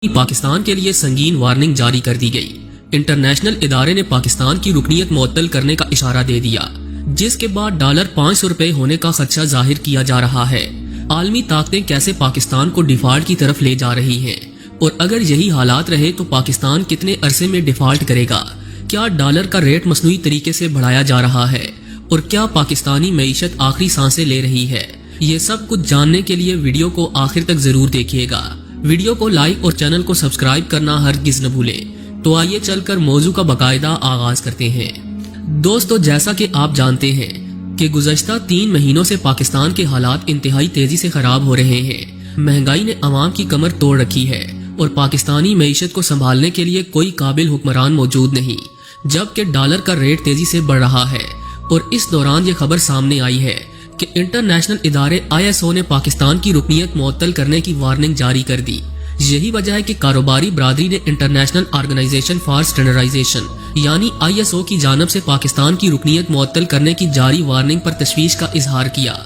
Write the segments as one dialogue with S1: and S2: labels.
S1: पाकिस्तान के लिए संगीन वार्निंग जारी कर दी गई। इंटरनेशनल इदारे ने पाकिस्तान की रुकनीत मुअत्तल करने का इशारा दे दिया, जिसके बाद डॉलर 500 रुपए होने का खदशा जाहिर किया जा रहा है। आलमी ताकतें कैसे पाकिस्तान को डिफॉल्ट की तरफ ले जा रही हैं, और अगर यही हालात रहे तो पाकिस्तान कितने अरसे में डिफॉल्ट करेगा? क्या डॉलर का रेट मसनूई तरीके से बढ़ाया जा रहा है, और क्या पाकिस्तानी मईशत आखिरी सांसें ले रही है? ये सब कुछ जानने के लिए वीडियो को आखिर तक जरूर देखिएगा। वीडियो को लाइक और चैनल को सब्सक्राइब करना हरगिज न भूलें। तो आइए चलकर मौजू का बाकायदा आगाज करते हैं। दोस्तों, जैसा कि आप जानते हैं कि गुज़श्ता 3 महीनों से पाकिस्तान के हालात इंतहाई तेजी से खराब हो रहे हैं। महंगाई ने अवाम की कमर तोड़ रखी है और पाकिस्तानी मईशत को संभालने के लिए कोई काबिल हुक्मरान मौजूद नहीं, जबकि डॉलर का रेट तेजी से बढ़ रहा है। और इस दौरान ये खबर सामने आई है कि इंटरनेशनल इदारे ISO ने पाकिस्तान की रुकनीत मुअत्तल करने की वार्निंग जारी कर दी। यही वजह है कि कारोबारी बरादरी ने इंटरनेशनल ऑर्गेनाइजेशन फॉर स्टैंडर्डाइजेशन यानी ISO की जानब से पाकिस्तान की रुकनीत मुअत्तल करने की जारी वार्निंग पर तशवीश का इजहार किया,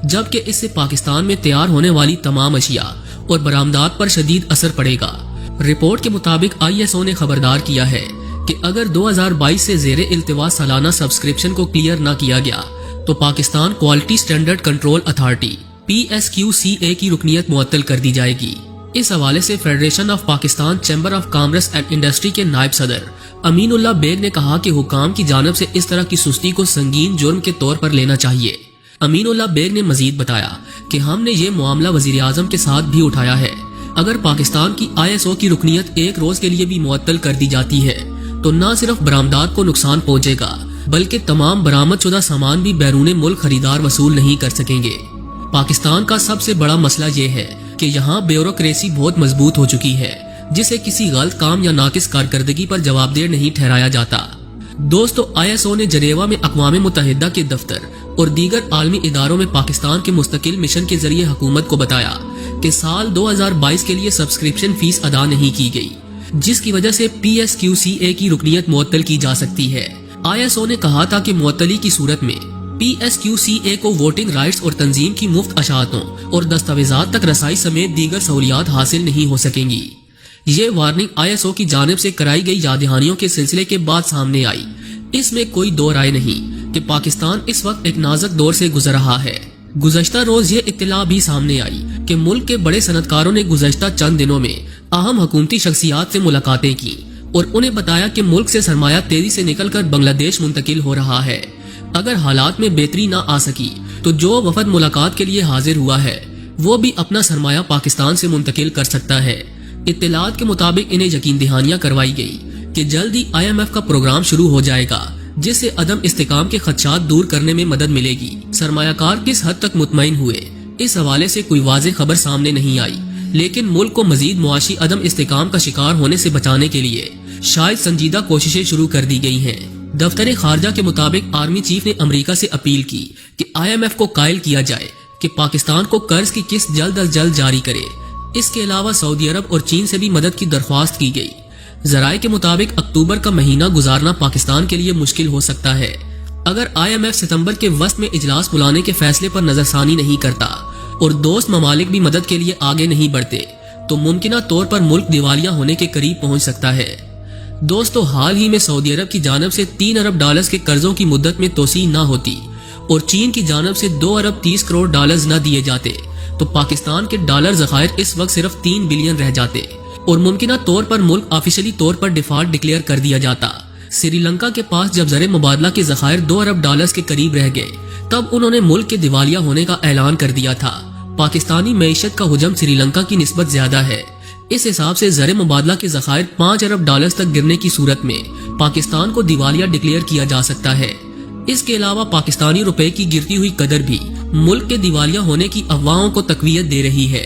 S1: जबकि इससे पाकिस्तान में तैयार होने वाली तमाम अशिया और बरामदात पर शदीद असर पड़ेगा। रिपोर्ट के मुताबिक ISO ने खबरदार किया है कि अगर 2022 से ज़ेरे इल्तिवा सालाना सब्सक्रिप्शन को क्लियर न किया गया तो Pakistan quality standard control authority PSQCA की रुकनीत मुअत्तल कर दी जाएगी। इस हवाले से federation of Pakistan chamber of commerce and industry के नायब सदर अमीनुल्लाह बेग ने कहा कि हुकाम की जानब से इस तरह की सुस्ती को संगीन जुर्म के तौर पर लेना चाहिए। अमीनुल्लाह बेग ने मजीद बताया कि हमने ये मामला वजीर आजम के साथ भी उठाया है। अगर पाकिस्तान की ISO की रुकनीत एक रोज के लिए भी मुअत्तल कर दी जाती है तो न सिर्फ बरामदात को नुकसान पहुंचेगा, बल्कि तमाम बरामदशुदा सामान भी बैरून मुल्क खरीदार वसूल नहीं कर सकेंगे। पाकिस्तान का सबसे बड़ा मसला ये है कि यहाँ ब्यूरोक्रेसी बहुत मजबूत हो चुकी है, जिसे किसी गलत काम या नाकिस कारकर्दगी पर जवाबदेह नहीं ठहराया जाता। दोस्तों, ISO ने जनेवा में अक़वाम मुत्तहिदा के दफ्तर और दीगर आलमी इदारों में पाकिस्तान के मुस्तकिल मिशन के जरिए हुकूमत को बताया कि साल 2022 के लिए सब्सक्रिप्शन फीस अदा नहीं की गई, जिसकी वजह से PSQCA की रुकनीत मुअत्तल की जा सकती है। ISO ने कहा था कि मुअत्तली की सूरत में PSQCA को वोटिंग राइट्स और तंजीम की मुफ्त अशातों और दस्तावेजात तक रसाई समेत दीगर सहूलियात हासिल नहीं हो सकेंगी। ये वार्निंग ISO की जानिब से कराई गई याद दहानियों के सिलसिले के बाद सामने आई। इसमें कोई दो राय नहीं कि पाकिस्तान इस वक्त एक नाजुक दौर से गुजर रहा है। गुज़श्ता रोज ये इत्तला भी सामने आई कि मुल्क के बड़े सनतकारों ने गुज़श्ता चंद दिनों में अहम हुकूमती शख्सियात से मुलाकातें की और उन्हें बताया कि मुल्क से सरमाया तेजी से निकलकर बांग्लादेश मुंतकिल हो रहा है। अगर हालात में बेहतरी ना आ सकी तो जो वफद मुलाकात के लिए हाजिर हुआ है वो भी अपना सरमाया पाकिस्तान से मुंतकिल कर सकता है। इत्तलात के मुताबिक इन्हें यकीन दहानियां करवाई गई कि जल्द ही IMF का प्रोग्राम शुरू हो जाएगा, जिससे अदम इस्तेकाम के खदशात दूर करने में मदद मिलेगी। सरमायाकार किस हद तक मुतमईन हुए, इस हवाले से कोई वाज़ेह खबर सामने नहीं आई, लेकिन मुल्क को मजीद मुआशी अदम इस्तेकाम का शिकार होने से बचाने के लिए शायद संजीदा कोशिशें शुरू कर दी गई हैं। दफ्तर खारजा के मुताबिक आर्मी चीफ ने अमेरिका से अपील की कि IMF को कायल किया जाए कि पाकिस्तान को कर्ज की किस्त जल्द अज जल्द जारी करे। इसके अलावा सऊदी अरब और चीन से भी मदद की दरख्वास्त की गई। जराये के मुताबिक अक्टूबर का महीना गुजारना पाकिस्तान के लिए मुश्किल हो सकता है अगर IMF सितंबर के वस्त में इजलास बुलाने के फैसले पर नजरसानी नहीं करता और दोस्त ममालिक भी मदद के लिए आगे नहीं बढ़ते तो मुमकिना तौर पर मुल्क दिवालिया होने के करीब पहुंच सकता है। दोस्तों, हाल ही में सऊदी अरब की जानब से 3 अरब डॉलर्स के कर्जों की मुद्दत में तोसी न होती और चीन की जानब से 2 अरब 30 करोड़ डॉलर्स न दिए जाते तो पाकिस्तान के डॉलर ज़खायर इस वक्त सिर्फ 3 बिलियन रह जाते और मुमकिना तौर पर मुल्क ऑफिशियली तौर पर डिफॉल्ट डिक्लेयर कर दिया जाता। श्रीलंका के पास जब ज़र मुबादला के ज़खायर 2 अरब डॉलर्स के करीब रह गए तब उन्होंने मुल्क के दिवालिया होने का ऐलान कर दिया था। पाकिस्तानी मईशत का हुजम श्रीलंका की निस्बत ज्यादा है। इस हिसाब से ज़र मुबादला के ज़खायर 5 अरब डॉलर्स तक गिरने की सूरत में पाकिस्तान को दिवालिया डिक्लेयर किया जा सकता है। इसके अलावा पाकिस्तानी रुपए की गिरती हुई कदर भी मुल्क के दिवालिया होने की अफवाहों को तकवीयत दे रही है।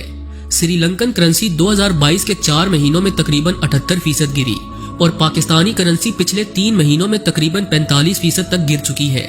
S1: श्रीलंकन करेंसी 2022 के 4 महीनों में तकरीबन 78% गिरी और पाकिस्तानी करेंसी पिछले 3 महीनों में तकरीबन 45% तक गिर चुकी है।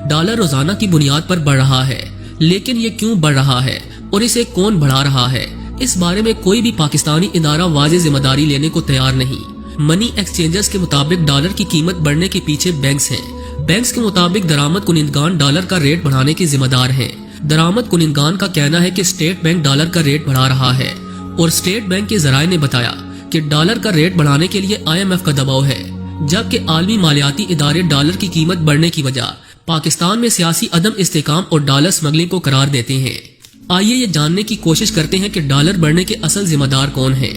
S1: डॉलर रोजाना की बुनियाद पर बढ़ रहा है, लेकिन ये क्यों बढ़ रहा है और इसे कौन बढ़ा रहा है, इस बारे में कोई भी पाकिस्तानी इदारा वाज़ेह जिम्मेदारी लेने को तैयार नहीं। मनी एक्सचेंजर्स के मुताबिक डॉलर की कीमत बढ़ने के पीछे बैंक्स हैं। बैंक्स के मुताबिक दरामद कुनिंदगान डॉलर का रेट बढ़ाने के जिम्मेदार हैं। दरामद कुनिंदगान का कहना है कि स्टेट बैंक डॉलर का रेट बढ़ा रहा है और स्टेट बैंक के जराये ने बताया कि डॉलर का रेट बढ़ाने के लिए IMF का दबाव है, जबकि आलमी मालियाती इदारे डॉलर की कीमत बढ़ने की वजह पाकिस्तान में सियासी अदम इस्तेकाम और डॉलर स्मगलिंग को करार देते हैं। आइए ये जानने की कोशिश करते हैं कि डॉलर बढ़ने के असल जिम्मेदार कौन है।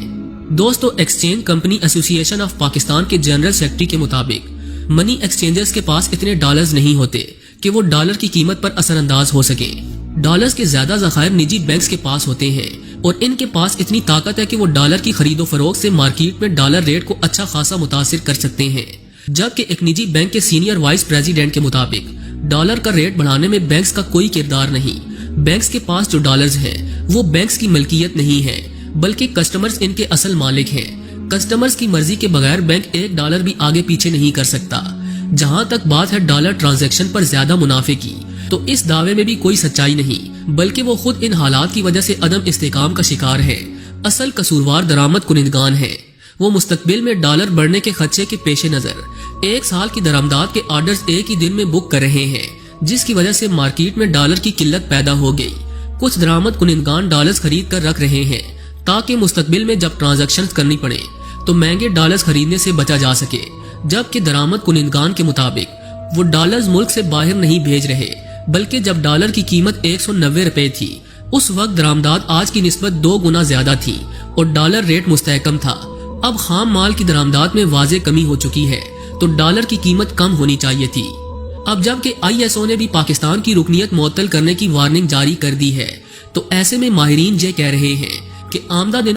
S1: दोस्तों, exchange company association of Pakistan के जनरल सेक्रेटरी के मुताबिक मनी एक्सचेंजर्स के पास इतने डॉलर्स नहीं होते कि वो डॉलर की कीमत पर असरअंदाज हो सके। डॉलर्स के ज्यादा ज़खायर निजी बैंक्स के पास होते हैं और इनके पास इतनी ताकत है कि वो डॉलर की खरीदो फरोख्त से मार्केट में डॉलर रेट को अच्छा खासा मुतासिर कर सकते हैं। जबकि एक निजी बैंक के सीनियर वाइस प्रेसिडेंट के मुताबिक डॉलर का रेट बढ़ाने में बैंक्स का कोई किरदार नहीं। बैंक्स के पास जो डॉलर्स हैं वो बैंक्स की मलकियत नहीं है, बल्कि कस्टमर्स इनके असल मालिक हैं। कस्टमर्स की मर्जी के बगैर बैंक $1 भी आगे पीछे नहीं कर सकता। जहां तक बात है डॉलर ट्रांजैक्शन पर ज्यादा मुनाफे की, तो इस दावे में भी कोई सच्चाई नहीं, बल्कि वो खुद इन हालात की वजह से अदम इस्तेकाम का शिकार है। असल कसूरवार दरामद कुनिंदगान है। वो मुस्तकबिल में डॉलर बढ़ने के खदशे के पेश नजर 1 साल की दरामदाद के ऑर्डर्स एक ही दिन में बुक कर रहे हैं, जिसकी वजह से मार्केट में डॉलर की किल्लत पैदा हो गई। कुछ दरामद कुनिंदगान डॉलर्स खरीद कर रख रहे हैं ताकि मुस्तकबिल में जब ट्रांजैक्शन करनी पड़े तो महंगे डॉलर्स खरीदने से बचा जा सके। जबकि दरामद कुनिंदगान के मुताबिक वो डॉलर्स मुल्क से बाहर नहीं भेज रहे, बल्कि जब डॉलर की कीमत 190 रुपए थी उस वक्त दरामदाद आज की निस्बत 2 गुना ज्यादा थी और डॉलर रेट मुस्तहकम था। अब खाम माल की दरामदाद में वाज़े कमी हो चुकी है, तो डॉलर की कीमत कम होनी चाहिए थी। अब जबकि ISO ने भी पाकिस्तान की रुकनियत मुअत्तल करने की वार्निंग जारी कर दी है, तो ऐसे में माहिरीन ये कह रहे हैं कि आमदा दिन